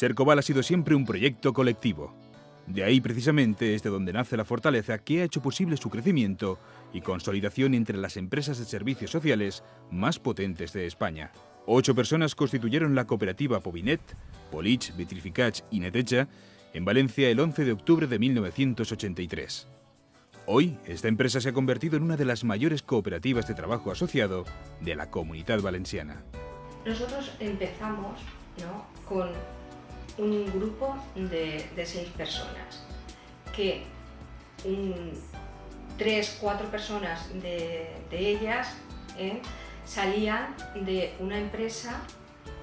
Sercoval ha sido siempre un proyecto colectivo. De ahí precisamente es de donde nace la fortaleza que ha hecho posible su crecimiento y consolidación entre las empresas de servicios sociales más potentes de España. 8 personas constituyeron la cooperativa Povinet, Polich, Vitrificats y Neteja en Valencia el 11 de octubre de 1983. Hoy, esta empresa se ha convertido en una de las mayores cooperativas de trabajo asociado de la Comunitat Valenciana. Nosotros empezamos, ¿no?, con un grupo de 6 personas, que 3-4 personas de ellas salían de una empresa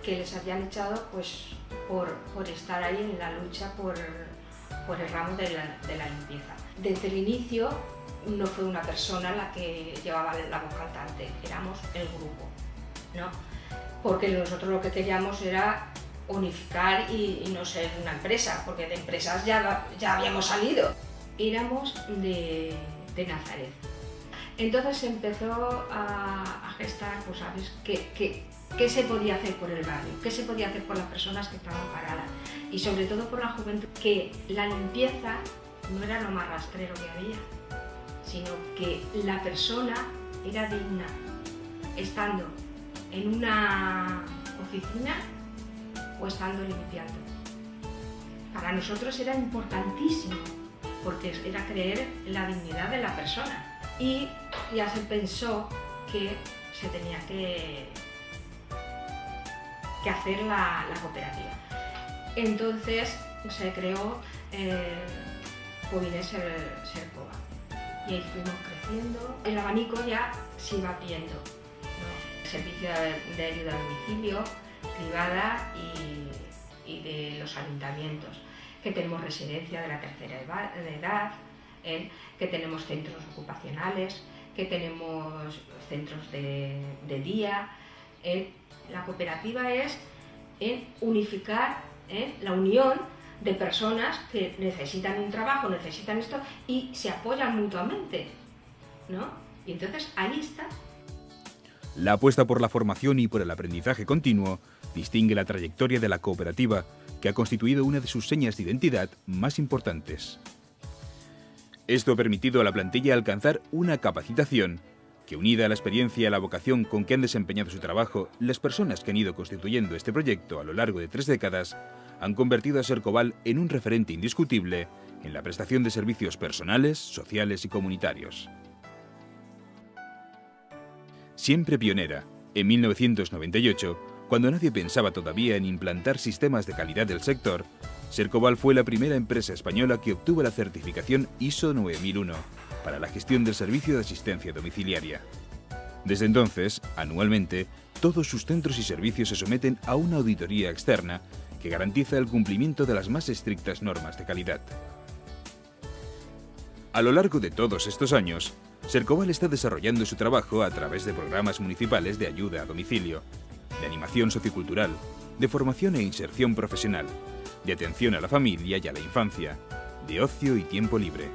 que les habían echado pues, por estar ahí en la lucha por el ramo de la limpieza. Desde el inicio no fue una persona la que llevaba la voz cantante, éramos el grupo, ¿no? Porque nosotros lo que queríamos era unificar y no ser una empresa, porque de empresas ya habíamos salido. Éramos de Nazaret. Entonces se empezó a gestar, pues sabes, qué se podía hacer por el barrio, qué se podía hacer por las personas que estaban paradas y sobre todo por la juventud, que la limpieza no era lo más rastrero que había, sino que la persona era digna, estando en una oficina o estando limpiando. Para nosotros era importantísimo, porque era creer en la dignidad de la persona. Y ya se pensó que se tenía que hacer la cooperativa. Entonces se creó Povinet Sercoval y ahí fuimos creciendo. El abanico ya se iba viendo, ¿no? Servicio de ayuda a domicilio, privada y de los ayuntamientos, que tenemos residencia de la tercera edad, que tenemos centros ocupacionales, que tenemos centros de día. La cooperativa es unificar la unión de personas que necesitan un trabajo, necesitan esto y se apoyan mutuamente, ¿no? Y entonces ahí está. La apuesta por la formación y por el aprendizaje continuo distingue la trayectoria de la cooperativa, que ha constituido una de sus señas de identidad más importantes. Esto ha permitido a la plantilla alcanzar una capacitación que, unida a la experiencia y a la vocación con que han desempeñado su trabajo, las personas que han ido constituyendo este proyecto a lo largo de 3 décadas han convertido a Sercoval en un referente indiscutible en la prestación de servicios personales, sociales y comunitarios. Siempre pionera, en 1998, cuando nadie pensaba todavía en implantar sistemas de calidad del sector, Sercoval fue la primera empresa española que obtuvo la certificación ISO 9001 para la gestión del servicio de asistencia domiciliaria. Desde entonces, anualmente, todos sus centros y servicios se someten a una auditoría externa que garantiza el cumplimiento de las más estrictas normas de calidad. A lo largo de todos estos años, Sercoval está desarrollando su trabajo a través de programas municipales de ayuda a domicilio, de animación sociocultural, de formación e inserción profesional, de atención a la familia y a la infancia, de ocio y tiempo libre.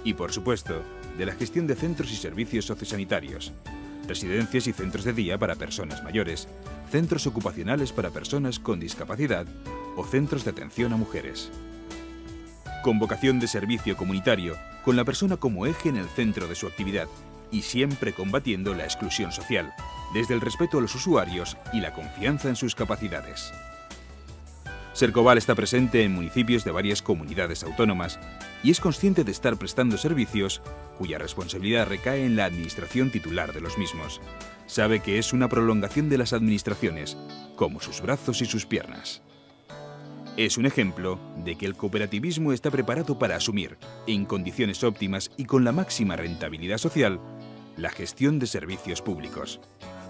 Y, por supuesto, de la gestión de centros y servicios sociosanitarios, residencias y centros de día para personas mayores, centros ocupacionales para personas con discapacidad o centros de atención a mujeres. Con vocación de servicio comunitario, con la persona como eje en el centro de su actividad y siempre combatiendo la exclusión social, desde el respeto a los usuarios y la confianza en sus capacidades. Sercoval está presente en municipios de varias comunidades autónomas y es consciente de estar prestando servicios cuya responsabilidad recae en la administración titular de los mismos. Sabe que es una prolongación de las administraciones, como sus brazos y sus piernas. Es un ejemplo de que el cooperativismo está preparado para asumir, en condiciones óptimas y con la máxima rentabilidad social, la gestión de servicios públicos.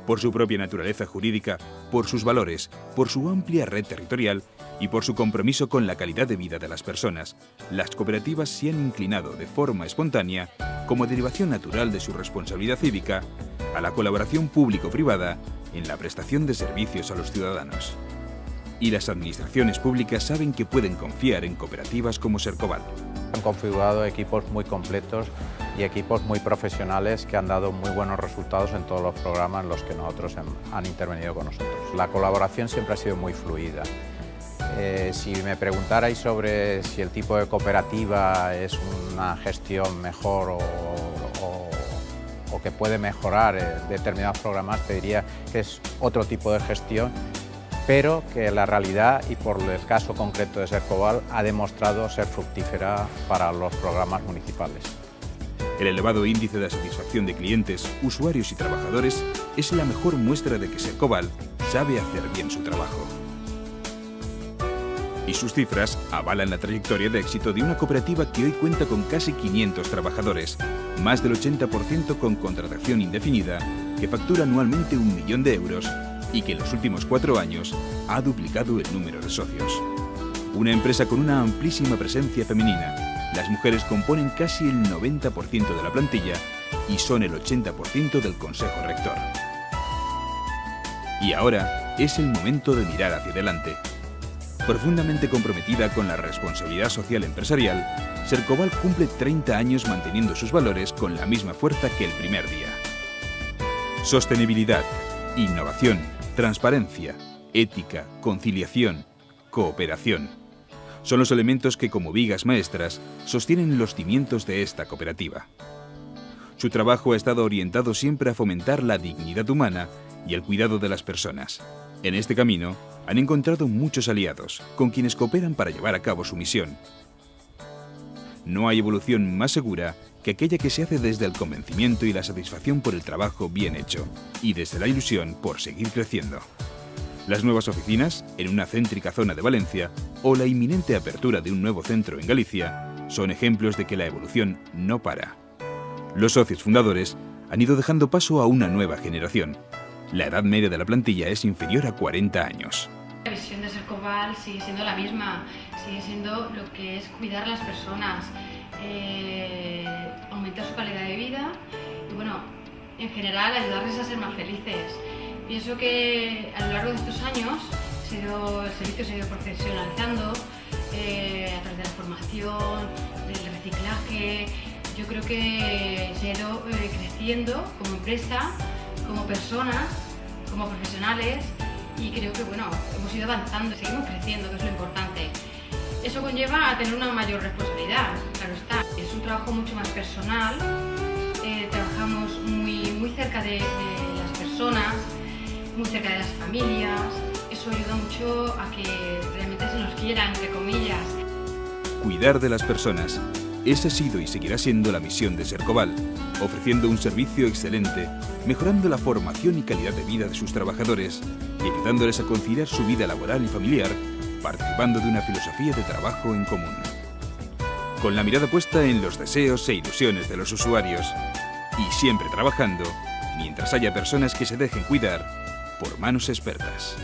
Por su propia naturaleza jurídica, por sus valores, por su amplia red territorial y por su compromiso con la calidad de vida de las personas, las cooperativas se han inclinado de forma espontánea, como derivación natural de su responsabilidad cívica, a la colaboración público-privada en la prestación de servicios a los ciudadanos. Y las administraciones públicas saben que pueden confiar en cooperativas como Sercoval. Han configurado equipos muy completos y equipos muy profesionales que han dado muy buenos resultados en todos los programas en los que nosotros han intervenido con nosotros. La colaboración siempre ha sido muy fluida. Si me preguntarais sobre si el tipo de cooperativa es una gestión mejor o que puede mejorar determinados programas, te diría que es otro tipo de gestión, pero que la realidad, y por el caso concreto de Sercobal, ha demostrado ser fructífera para los programas municipales. El elevado índice de satisfacción de clientes, usuarios y trabajadores es la mejor muestra de que Sercobal sabe hacer bien su trabajo. Y sus cifras avalan la trayectoria de éxito de una cooperativa que hoy cuenta con casi 500 trabajadores, más del 80% con contratación indefinida, que factura anualmente 1 millón de euros y que en los últimos 4 años ha duplicado el número de socios. Una empresa con una amplísima presencia femenina. Las mujeres componen casi el 90% de la plantilla y son el 80% del Consejo Rector. Y ahora es el momento de mirar hacia adelante. Profundamente comprometida con la responsabilidad social empresarial, Sercobal cumple 30 años manteniendo sus valores con la misma fuerza que el primer día. Sostenibilidad, innovación, transparencia, ética, conciliación, cooperación. Son los elementos que, como vigas maestras, sostienen los cimientos de esta cooperativa. Su trabajo ha estado orientado siempre a fomentar la dignidad humana y el cuidado de las personas. En este camino, han encontrado muchos aliados, con quienes cooperan para llevar a cabo su misión. No hay evolución más segura que aquella que se hace desde el convencimiento y la satisfacción por el trabajo bien hecho, y desde la ilusión por seguir creciendo. Las nuevas oficinas, en una céntrica zona de Valencia, o la inminente apertura de un nuevo centro en Galicia, son ejemplos de que la evolución no para. Los socios fundadores han ido dejando paso a una nueva generación. La edad media de la plantilla es inferior a 40 años. La visión de Sercobal sigue siendo la misma, sigue siendo lo que es cuidar a las personas, aumentar su calidad de vida y, bueno, en general ayudarles a ser más felices. Pienso que a lo largo de estos años el servicio se ha ido profesionalizando a través de la formación, del reciclaje. Yo creo que se ha ido creciendo como empresa, como personas, como profesionales, y creo que, bueno, hemos ido avanzando, seguimos creciendo, que es lo importante. Eso conlleva a tener una mayor responsabilidad, claro está. Es un trabajo mucho más personal, trabajamos muy cerca de las personas, muy cerca de las familias. Eso ayuda mucho a que realmente se nos quiera, entre comillas. Cuidar de las personas. Esa ha sido y seguirá siendo la misión de Sercobal, ofreciendo un servicio excelente, mejorando la formación y calidad de vida de sus trabajadores y ayudándoles a conciliar su vida laboral y familiar, participando de una filosofía de trabajo en común. Con la mirada puesta en los deseos e ilusiones de los usuarios y siempre trabajando mientras haya personas que se dejen cuidar por manos expertas.